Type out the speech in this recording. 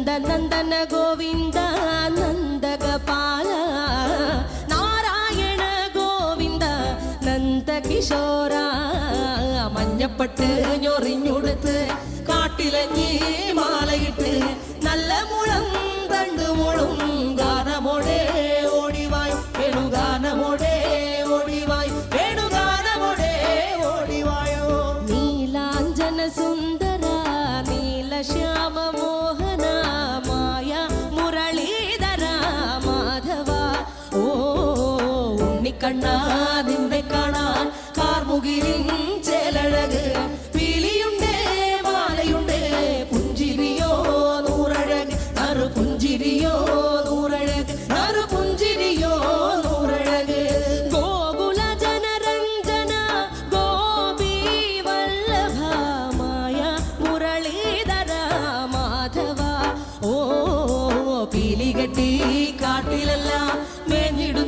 നന്ദനന്ദന ഗോവിന്ദ നന്ദഗപാല നാരായണ ഗോവിന്ദ നന്ദകിശോര മഞ്ഞപ്പെട്ട് ഞൊറിഞ്ഞുടുത്ത് കാട്ടിലഞ്ഞി മാലയിട്ട് നല്ല മുളം തണ്ടുമുളും ഗാനമോടെ ഓടിവായ് വേണുഗാനമോടെ ഓടിവായ് വേണുഗാനമോടെ ഓടിവായോ നീലാഞ്ജന സുന്ദര നീലശ്യാമ മോഹന മായ മുരളീധര മാധവ ഓ ഉണ്ണിക്കണ്ണാ നിന്നെ കാണാൻ കാർമുകിലിൻ ചേലഴക് പീലിയുണ്ടേ മാലയുണ്ടേ പുഞ്ചിരിയോ നൂറഴക് നറു പുഞ്ചിരിയോ നൂറഴക് നറു പുഞ്ചിരിയോ നൂറഴക് ഗോകുല ജനരഞ്ജന ഗോപി വല്ലഭ മായ മുരളീധര മാധവ ഓ പീലികെട്ടി